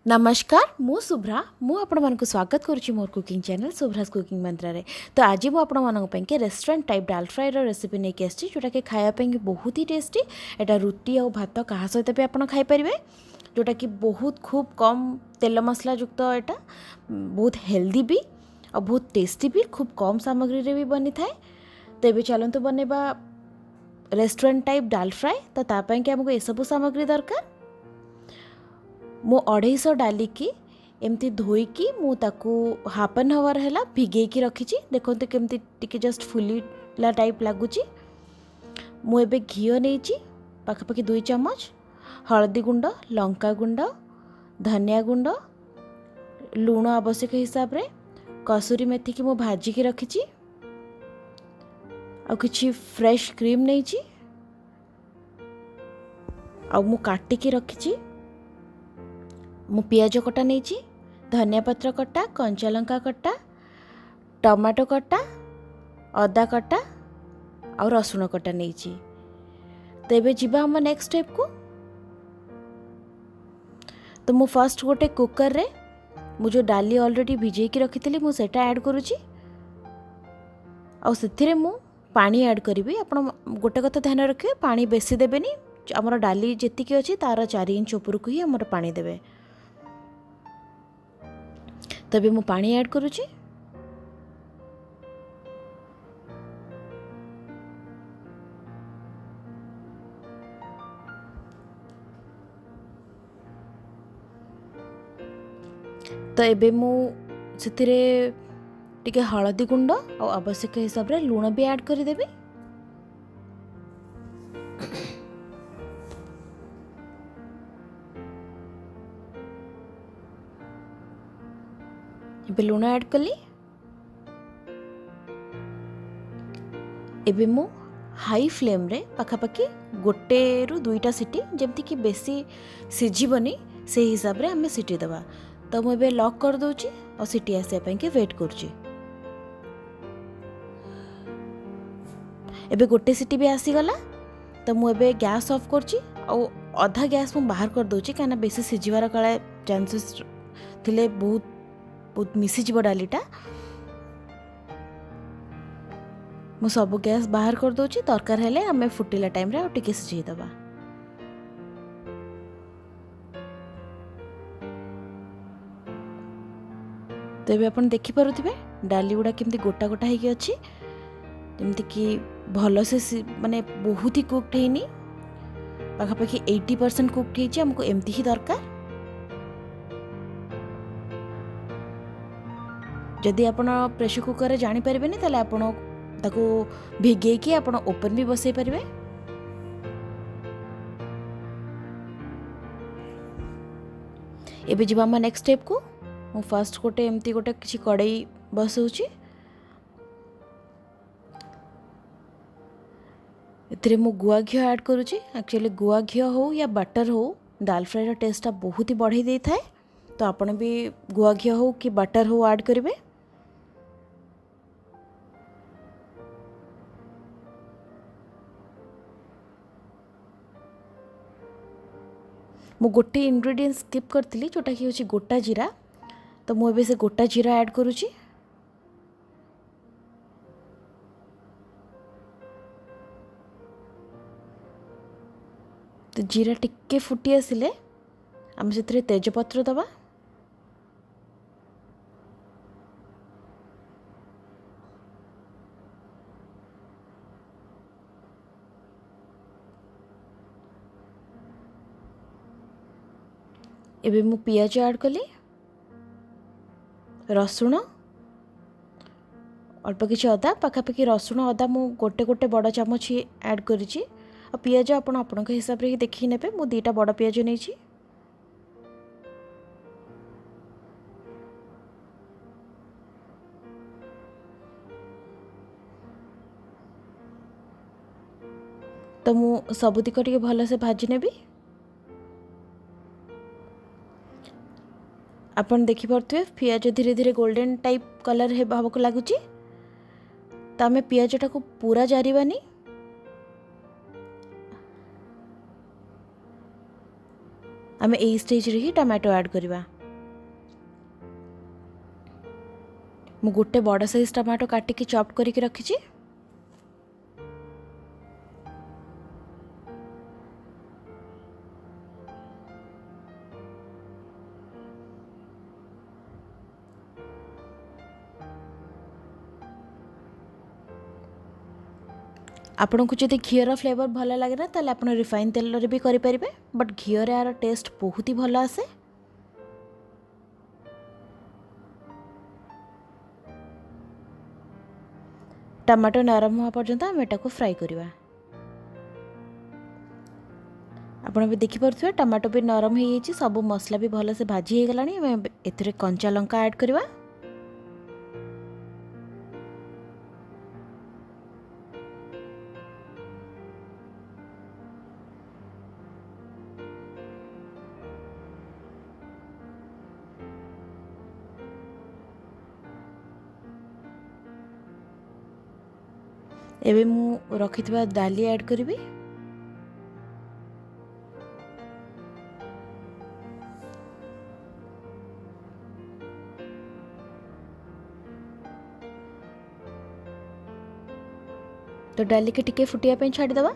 नमस्कार मु शुभ्रा मु आपण मानक स्वागत करुच्ची मोर कुकिंग चैनल शुभ्रास कुकिंग मंत्र रे। तो आज मु आपण मानक पे रेस्टोरेंट टाइप डाल फ्राई रेसिपी नहीं आसी जोटा कि खायापी बहुत ही टेस्टी। एटा रुटी और भात क्या सहित भी आप खाईपर जोटा कि बहुत खूब कम तेल मसला युक्त एटा बहुत हेल्दी भी और बहुत टेस्टी भी खूब कम सामग्री रे भी बनी थाए। तो ये चलते बनवा रेस्टोरेंट टाइप डाल फ्राई। तो तापाई कि आमको ये सब सामग्री दरकार। मो 250 डाली की एमती धोईकी मुझे हाफ एन आवर है भिगे रखी। देखो केमती टिके जस्ट फुलीला टाइप लगुच। मुझे घी नहीं पाखापाखि 2 चम्मच, हलदी गुंड, लंका गुंड, धनिया गुंड, लुण आवश्यक हिसाब रे, कसूरी मेथी की मु भाजिकी रखी आ किछि फ्रेश क्रीम नहीं आ मु काटिकी रखी। मु पियाज कटा नहीं, धनिया पत्र कटा, कंचा लंका कटा, टमाटो कटा, अदा कटा और रसुण कटा नहीं। तेबे जीवा हम नेक्स्ट स्टेप को। तो मु फर्स्ट गोटे कुकर रे मु जो डाली ऑलरेडी भिजे की रखी थी मुझे ऐड करुँची आउ मु पानी ऐड करी। आपण गोटे कथा ध्यान रखिए पानी बेसी देबेनी। आमर डाली जेतिकी अच्छी तार 4 इंच ऊपर को ही आमर पानी देबे। तभी मु पानी ऐड करुँची। तो एबे मु सेथिरे टिके हलदी गुंड और आवश्यक हिसाब रे लुण भी ऐड कर देबी। एबे लुण ऐड कली। एबे मु हाई फ्लेम रे पाखापाखि 1 ରୁ 2टा सीटी जमती कि बेसी सिझिबनी से हिसाब रे हमें सीटी दबा। तो मु एबे लॉक कर दोची और सीटी आसे पई के वेट करची। एबे 1 सीटी भी आसी गला। तो मु एबे गैस ऑफ करची और आधा गैस मु बाहर कर दोची काना बेसी सिझिवार काले चांसेस थिले बहुत मिसी जीव डालीटा। मु सब गैस बाहर कर दोची। दरकार हेले हमें फुटिला टाइम रे और टिके सिझेई दबा। तो ये अपन देखि पारुथिबे डाली गुडा केमती गोटा गोटा हेकी अछि जेमती कि भलो से माने बहुत ही कुक्ड हेनी पाखापाखि 80% कुक्ड हेची। हमको एमती ही दरकार। जदि आपण प्रेशर कुकर रे जानी परिबे नि ताले आपण ताको भिगे कि आपण ओपन भी बसई परिबे। एबे जिबा हम नेक्स्ट स्टेप को। मु फर्स्ट गोटे एमती गोटे किछि कड़ाई बसौची। एथिरे मु गुआ घी ऐड करूची। एक्चुअली गुआ घी हो या बटर हो दाल फ्राई रा टेस्ट बहुत ही बढ़ाई दे थाए। तो आपण भी गुआ घी हो कि बटर हो ऐड करिवे। मु गोटे इंग्रेडिएंट स्किप करथिली जोटा कि होची गोटा जीरा। तो मु एबे से गोटा जीरा ऐड करूची। तो जीरा टिक्के फुटी आसिले आम से तेजपत्र दबा। एबे मु पियाज ऐड कली, रसुण अल्प किछि अदा पाखापाखि रसुण अदा मु गोटे गोटे बड़ चामच ही ऐड करिछि। आ पियाज आपण आपनक हिसाब रे ही देखि नेबे। मु 2टा बड़ पियाज नैछि। तो मु सबुतिक टिके भल से भाजी नेबी। आपन देखि परथुए पियाज धीरे धीरे गोल्डन टाइप कलर हे भावक लागुची। तो आम पियाजटा को पूरा जारिबानी। आम ए स्टेज रे ही टमाटो ऐड करवा। ମୁଁ ଗୋଟେ ବଡ଼ ସାଇଜ୍ ଟମାଟୋ କାଟିକି ଚପ୍ କରିକି ରଖିଛି। आपको जब घीर फ्लेवर भल लगे ना ताले आप रिफाइन तेल भी करें, बट घीर यार टेस्ट बहुत ही भल आसे। टमाटो नरम हुआ पर्यंत आम एटा को फ्राई करवा। आपड़ भी देखिपे टमाटो भी नरम हो जाइए, सब मसला भी भल से भाजी हो गलानी। एथिरे कंचा लंका ऐड करवा। एबे मु रखिथिबा दाली ऐड करिवि। तो डाली के टिके फुटिया पे छाड़ी दबा।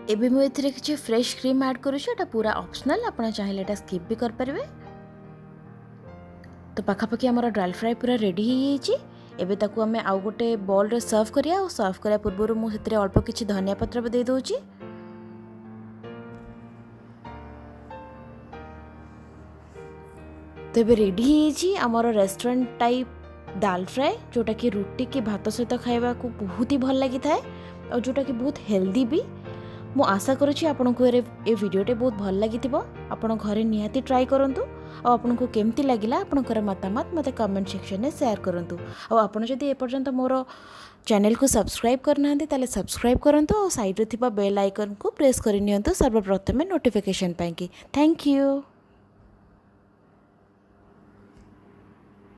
एबे मु एथिरे किछि फ्रेश क्रीम ऐड करूछि, एटा पूरा ऑप्शनल, आपण चाहिले एटा स्किप भी कर परबे। तो पाखापाखि हमर ड्राई फ्राई पूरा रेडी हो जाइए। एबे ताकू हमें आउ गोटे बॉल रे सर्व करिया, और सर्व करिया पूर्व मु सेतिरे अल्प किछि धनिया पत्र भी दे दोछि। तो एबे रेडी हो जाइए हमर रेस्टोरेंट टाइप दाल फ्राई, जोटा कि रुटी की भात सहित खाइबा को बहुत ही भल लगी थाए, और जोटा कि बहुत हेल्दी भी। मु आशा करुँची आपको ये वीडियोटे बहुत भल लगी। आपण घरे निहाती ट्राई करंतु, और आपको केमती लगिला आपणकर मतामत मते कमेंट सेक्शन में शेयर करंतु। और आपण जदि एपर्यंत मोर चैनल को सब्सक्राइब करना ताले सब्सक्राइब करंतु, और साइड रे थिबा बेल आइकन को प्रेस कर नियंतु सर्वप्रथमे नोटिफिकेशन पाई। Thank you.